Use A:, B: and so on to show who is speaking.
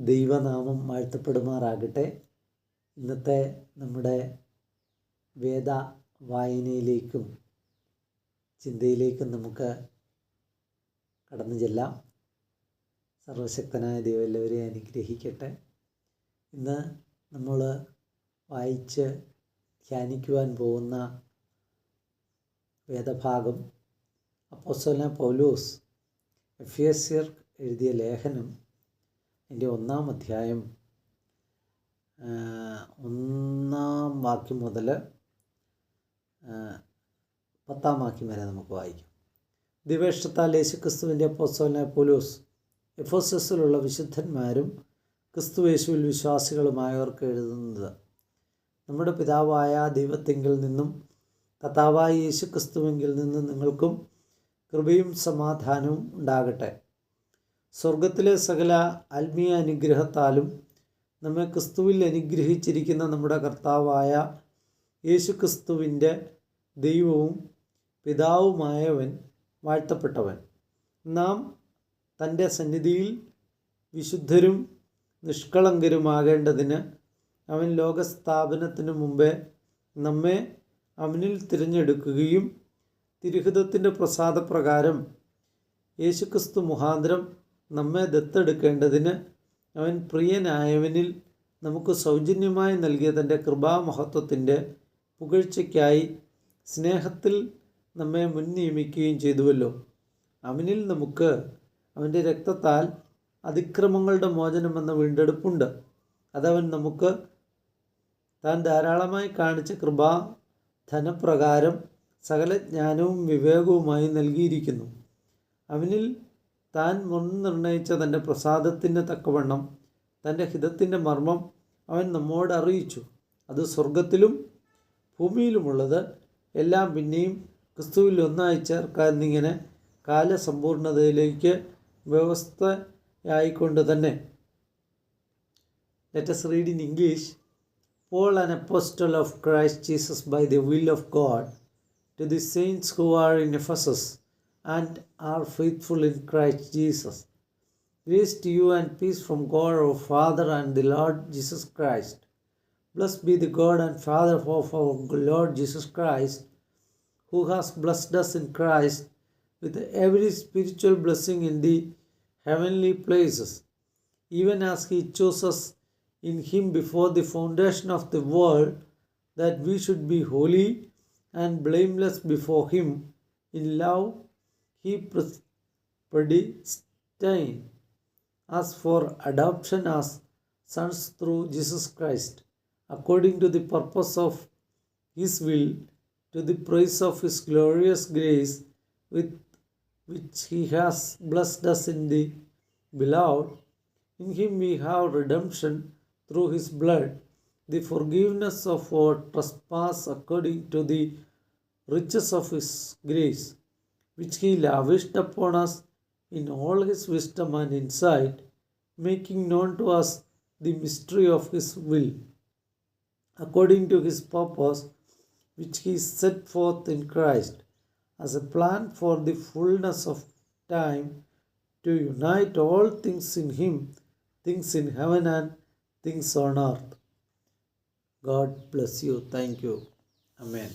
A: ദൈവനാമം വാഴ്ത്തപ്പെടുമാറാകട്ടെ. ഇന്നത്തെ നമ്മുടെ വേദ വായനയിലേക്കും ചിന്തയിലേക്കും നമുക്ക് കടന്നു ചെല്ലാം. സർവശക്തനായ ദൈവം എല്ലാവരെയും അനുഗ്രഹിക്കട്ടെ. ഇന്ന് നമ്മൾ വായിച്ച് ധ്യാനിക്കുവാൻ പോകുന്ന വേദഭാഗം അപ്പോസ്തലനായ പൗലോസ് എഫേസ്യർ എഴുതിയ ലേഖനം അതിൻ്റെ 1-ാം അധ്യായം 1-ാം വാക്യം മുതൽ 10-ാം വാക്യം വരെ നമുക്ക് വായിക്കാം. ദിവ്യഷ്ടത്താൽ യേശുക്രിസ്തുവിൻ്റെ അപ്പോസ്തലനായ പൗലോസ് എഫെസസിലുള്ള വിശുദ്ധന്മാരും ക്രിസ്തുയേശുവിൽ വിശ്വാസികളുമായവർക്ക് എഴുതുന്നത്: നമ്മുടെ പിതാവായ ദൈവത്തെങ്കിൽ നിന്നും കർത്താവായ യേശുക്രിസ്തുവിങ്കിൽ നിന്നും നിങ്ങൾക്കും കൃപയും സമാധാനവും ഉണ്ടാകട്ടെ. സ്വർഗത്തിലെ സകല ആത്മീയ അനുഗ്രഹത്താലും നമ്മെ ക്രിസ്തുവിൽ അനുഗ്രഹിച്ചിരിക്കുന്ന നമ്മുടെ കർത്താവായ യേശുക്രിസ്തുവിൻ്റെ ദൈവവും പിതാവുമായവൻ വാഴ്ത്തപ്പെട്ടവൻ. നാം തൻ്റെ സന്നിധിയിൽ വിശുദ്ധരും നിഷ്കളങ്കരുമാകേണ്ടതിന് അവൻ ലോകസ്ഥാപനത്തിനു മുമ്പേ നമ്മെ അവനിൽ തിരഞ്ഞെടുക്കുകയും തിരുഹിതത്തിൻ്റെ പ്രസാദപ്രകാരം യേശുക്രിസ്തു മുഖാന്തരം നമ്മെ ദത്തെടുക്കേണ്ടതിന് അവൻ പ്രിയനായവനിൽ നമുക്ക് സൗജന്യമായി നൽകിയ തൻ്റെ കൃപാമഹത്വത്തിൻ്റെ പുകഴ്ചയ്ക്കായി സ്നേഹത്തിൽ നമ്മെ മുൻ നിയമിക്കുകയും ചെയ്തുവല്ലോ. അവനിൽ നമുക്ക് അവൻ്റെ രക്തത്താൽ അതിക്രമങ്ങളുടെ മോചനമെന്ന വീണ്ടെടുപ്പുണ്ട്. അതവൻ നമുക്ക് താൻ ധാരാളമായി കാണിച്ച കൃപാ ധനപ്രകാരം സകല ജ്ഞാനവും വിവേകവുമായി നൽകിയിരിക്കുന്നു. അവനിൽ താൻ മുൻ നിർണയിച്ച തൻ്റെ പ്രസാദത്തിന് തക്കവണ്ണം തൻ്റെ ഹിതത്തിൻ്റെ മർമ്മം അവൻ നമ്മോട് അറിയിച്ചു. അത് സ്വർഗത്തിലും ഭൂമിയിലുമുള്ളത് എല്ലാം പിന്നെയും ക്രിസ്തുവിൽ ഒന്നായി ചേർക്കാനിങ്ങനെ കാലസമ്പൂർണതയിലേക്ക് വ്യവസ്ഥയായിക്കൊണ്ട് തന്നെ. Let us read in English. Paul, an apostle of Christ Jesus by the will of God, to the saints who are in Ephesus and are faithful in Christ Jesus. Grace to you and peace from God our Father and the Lord Jesus Christ. Blessed be the God and Father of our Lord Jesus Christ, who has blessed us in Christ with every spiritual blessing in the heavenly places, even as he chose us in him before the foundation of the world, that we should be holy and blameless before him. In love he predestined us for adoption as sons through Jesus Christ, according to the purpose of his will, to the praise of his glorious grace, with which he has blessed us in the beloved. In him we have redemption through his blood, the forgiveness of our trespass, according to the riches of his grace, which he lavished upon us in all his wisdom and insight, making known to us the mystery of his will, according to his purpose, which he set forth in Christ, as a plan for the fullness of time, to unite all things in him, things in heaven and things on earth. God bless you. Thank you. Amen.